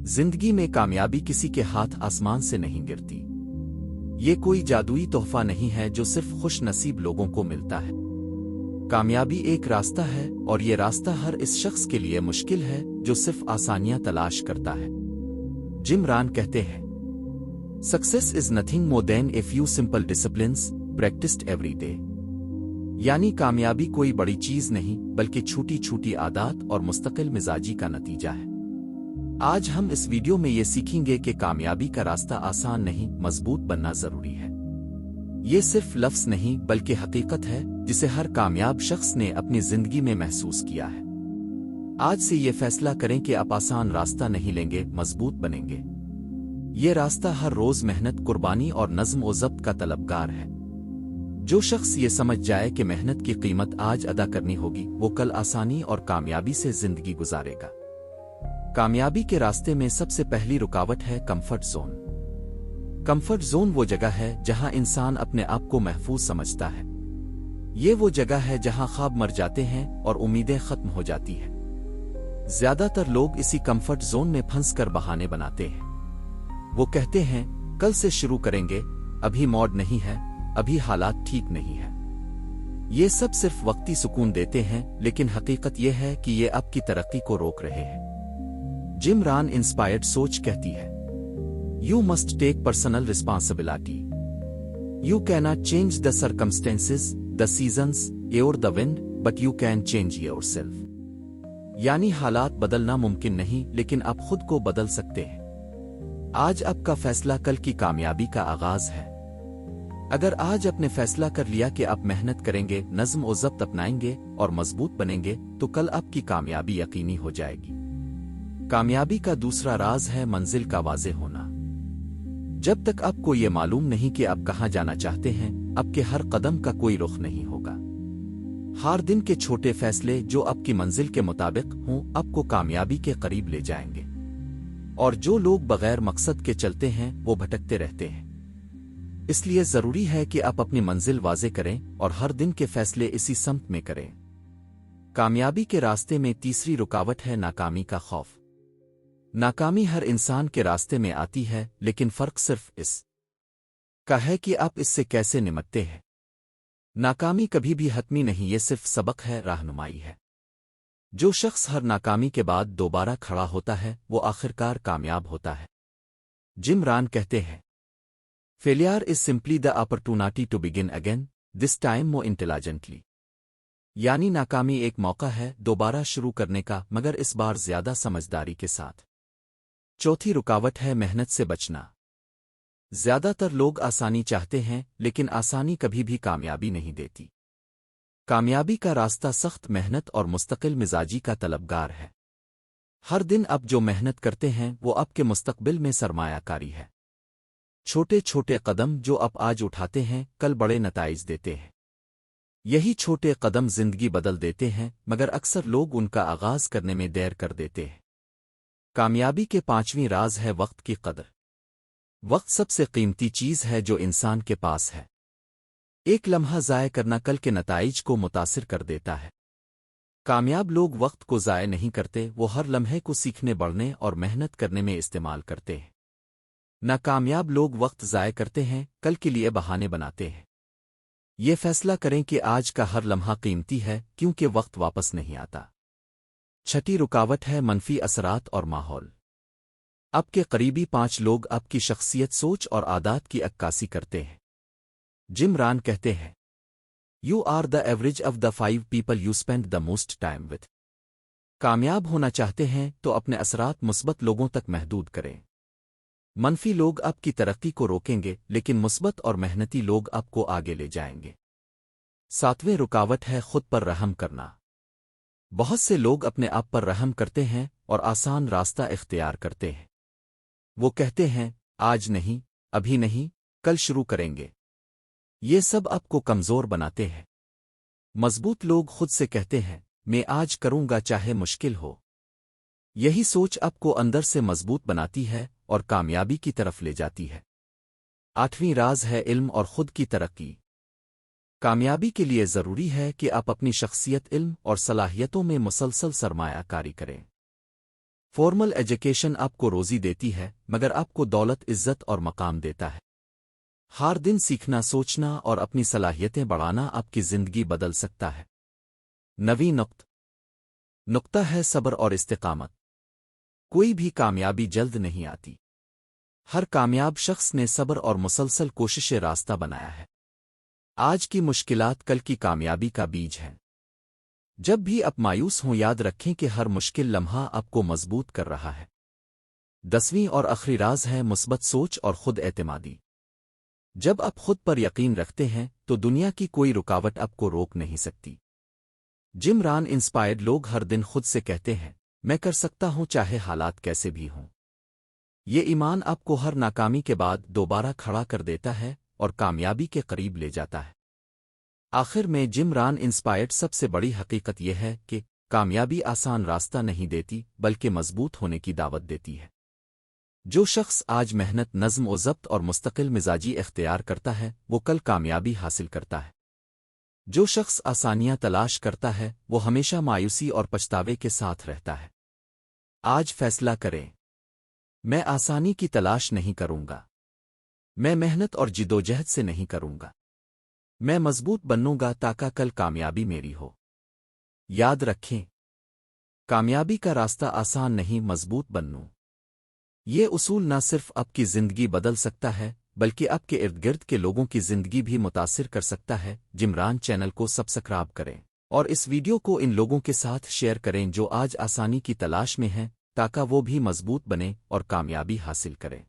जिंदगी में कामयाबी किसी के हाथ आसमान से नहीं गिरती। ये कोई जादुई तोहफा नहीं है जो सिर्फ खुश नसीब लोगों को मिलता है। कामयाबी एक रास्ता है और ये रास्ता हर इस शख्स के लिए मुश्किल है जो सिर्फ आसानियां तलाश करता है। जिम रॉन कहते हैं, success is nothing more than a few simple disciplines practised every day. यानी कामयाबी कोई बड़ी चीज नहीं बल्कि छोटी छोटी आदत और मुस्तकिल मिजाजी का नतीजा है। आज हम इस वीडियो में ये सीखेंगे कि कामयाबी का रास्ता आसान नहीं, मजबूत बनना जरूरी है। ये सिर्फ लफ्ज नहीं बल्कि हकीकत है जिसे हर कामयाब शख्स ने अपनी जिंदगी में महसूस किया है। आज से ये फैसला करें कि आप आसान रास्ता नहीं लेंगे, मजबूत बनेंगे। ये रास्ता हर रोज मेहनत, कुर्बानी और नज्म व ज़ब्त का तलबगार है। जो शख्स ये समझ जाए कि मेहनत की कीमत आज अदा करनी होगी, वो कल आसानी और कामयाबी से जिंदगी गुजारेगा। कामयाबी के रास्ते में सबसे पहली रुकावट है कंफर्ट जोन। कंफर्ट जोन वो जगह है जहां इंसान अपने आप को महफूज समझता है। ये वो जगह है जहां ख्वाब मर जाते हैं और उम्मीदें खत्म हो जाती हैं। ज्यादातर लोग इसी कंफर्ट जोन में फंस कर बहाने बनाते हैं। वो कहते हैं कल से शुरू करेंगे, अभी मौड नहीं है, अभी हालात ठीक नहीं है। ये सब सिर्फ वक्ती सुकून देते हैं, लेकिन हकीकत यह है कि ये आपकी तरक्की को रोक रहे हैं। जिम रॉन इंस्पायर्ड सोच कहती है, you must take personal responsibility. You cannot change the circumstances, the seasons और the wind, but you can change yourself. यानी हालात बदलना मुमकिन नहीं, लेकिन आप खुद को बदल सकते हैं। आज आपका फैसला कल की कामयाबी का आगाज है। अगर आज आपने फैसला कर लिया कि आप मेहनत करेंगे, नज्म और ज़ब्त अपनाएंगे और मजबूत बनेंगे, तो कल आपकी कामयाबी यकीनी हो जाएगी। कामयाबी का दूसरा राज है मंजिल का वाज़े होना। जब तक आपको ये मालूम नहीं कि आप कहां जाना चाहते हैं, आपके हर कदम का कोई रुख नहीं होगा। हर दिन के छोटे फैसले जो आपकी मंजिल के मुताबिक हों, आपको कामयाबी के करीब ले जाएंगे। और जो लोग बगैर मकसद के चलते हैं, वो भटकते रहते हैं। इसलिए जरूरी है कि आप अपनी मंजिल वाज़े करें और हर दिन के फैसले इसी समत में करें। कामयाबी के रास्ते में तीसरी रुकावट है नाकामी का खौफ। नाकामी हर इंसान के रास्ते में आती है, लेकिन फर्क सिर्फ इस का है कि आप इससे कैसे निपटते हैं। नाकामी कभी भी हतमी नहीं, ये सिर्फ सबक है, रहनुमाई है। जो शख्स हर नाकामी के बाद दोबारा खड़ा होता है, वो आखिरकार कामयाब होता है। जिम रॉन कहते हैं, failure is simply the opportunity to begin again, this time more intelligently. यानी नाकामी एक मौका है दोबारा शुरू करने का, मगर इस बार ज्यादा समझदारी के साथ। चौथी रुकावट है मेहनत से बचना। ज्यादातर लोग आसानी चाहते हैं, लेकिन आसानी कभी भी कामयाबी नहीं देती। कामयाबी का रास्ता सख्त मेहनत और मुस्तकिल मिजाजी का तलबगार है। हर दिन आप जो मेहनत करते हैं, वो आपके मुस्तकबिल में सरमायाकारी है। छोटे छोटे कदम जो आप आज उठाते हैं, कल बड़े नताइज देते हैं। यही छोटे कदम जिंदगी बदल देते हैं, मगर अक्सर लोग उनका आगाज करने में देर कर देते हैं। कामयाबी के पांचवीं राज है वक्त की कदर। वक्त सबसे कीमती चीज है जो इंसान के पास है। एक लम्हा ज़ाय करना कल के नताइज को मुतासिर कर देता है। कामयाब लोग वक्त को ज़ाय नहीं करते, वो हर लम्हे को सीखने, बढ़ने और मेहनत करने में इस्तेमाल करते हैं। नाकामयाब लोग वक्त ज़ाय करते हैं, कल के लिए बहाने बनाते हैं। ये फैसला करें कि आज का हर लम्हा कीमती है, क्योंकि वक्त वापस नहीं आता। छठी रुकावट है मनफी असरात और माहौल। आपके करीबी 5 लोग आपकी शख्सियत, सोच और आदत की अक्कासी करते हैं। जिम रॉन कहते हैं, you are the average of the 5 people you spend the most time with. कामयाब होना चाहते हैं तो अपने असरात मुस्बत लोगों तक महदूद करें। मनफी लोग आपकी तरक्की को रोकेंगे, लेकिन मुस्बत और मेहनती लोग आपको आगे ले जाएंगे। 7वें रुकावट है खुद पर रहम करना। बहुत से लोग अपने आप पर रहम करते हैं और आसान रास्ता इख्तियार करते हैं। वो कहते हैं, आज नहीं, अभी नहीं, कल शुरू करेंगे। ये सब आपको कमजोर बनाते हैं। मजबूत लोग खुद से कहते हैं, मैं आज करूंगा चाहे मुश्किल हो। यही सोच आपको अंदर से मजबूत बनाती है और कामयाबी की तरफ ले जाती है। 8वीं राज है इल्म और खुद की तरक्की। कामयाबी के लिए ज़रूरी है कि आप अपनी शख्सियत, इल्म और सलाहियतों में मुसलसल सरमायाकारी करें। فارمل ایجوکیشن آپ کو روزی دیتی ہے مگر آپ کو دولت عزت اور مقام دیتا ہے۔ ہر دن سیکھنا سوچنا اور اپنی صلاحیتیں بڑھانا آپ کی زندگی بدل سکتا ہے۔ نویں نقطہ ہے صبر اور استقامت۔ کوئی بھی کامیابی جلد نہیں آتی۔ ہر کامیاب شخص نے صبر اور مسلسل کوشش راستہ بنایا ہے۔ آج کی مشکلات کل کی کامیابی کا بیج ہے۔ جب بھی آپ مایوس ہوں یاد رکھیں کہ ہر مشکل لمحہ آپ کو مضبوط کر رہا ہے۔ 10ویں اور آخری راز ہے مثبت سوچ اور خود اعتمادی۔ جب آپ خود پر یقین رکھتے ہیں تو دنیا کی کوئی رکاوٹ آپ کو روک نہیں سکتی۔ جم ران انسپائرڈ لوگ ہر دن خود سے کہتے ہیں میں کر سکتا ہوں چاہے حالات کیسے بھی ہوں۔ یہ ایمان آپ کو ہر ناکامی کے بعد دوبارہ کھڑا کر دیتا ہے اور کامیابی کے قریب لے جاتا ہے۔ آخر میں جم ران انسپائرڈ سب سے بڑی حقیقت یہ ہے کہ کامیابی آسان راستہ نہیں دیتی بلکہ مضبوط ہونے کی دعوت دیتی ہے۔ جو شخص آج محنت نظم و ضبط اور مستقل مزاجی اختیار کرتا ہے وہ کل کامیابی حاصل کرتا ہے۔ جو شخص آسانیاں تلاش کرتا ہے وہ ہمیشہ مایوسی اور پچھتاوے کے ساتھ رہتا ہے۔ آج فیصلہ کریں، میں آسانی کی تلاش نہیں کروں گا، میں محنت اور جدوجہد سے نہیں کروں گا، میں مضبوط بنوں گا تاکہ کل کامیابی میری ہو۔ یاد رکھیں، کامیابی کا راستہ آسان نہیں مضبوط بنوں۔ یہ اصول نہ صرف آپ کی زندگی بدل سکتا ہے بلکہ آپ کے ارد گرد کے لوگوں کی زندگی بھی متاثر کر سکتا ہے۔ جمران چینل کو سبسکرائب کریں اور اس ویڈیو کو ان لوگوں کے ساتھ شیئر کریں جو آج آسانی کی تلاش میں ہیں تاکہ وہ بھی مضبوط بنیں اور کامیابی حاصل کریں۔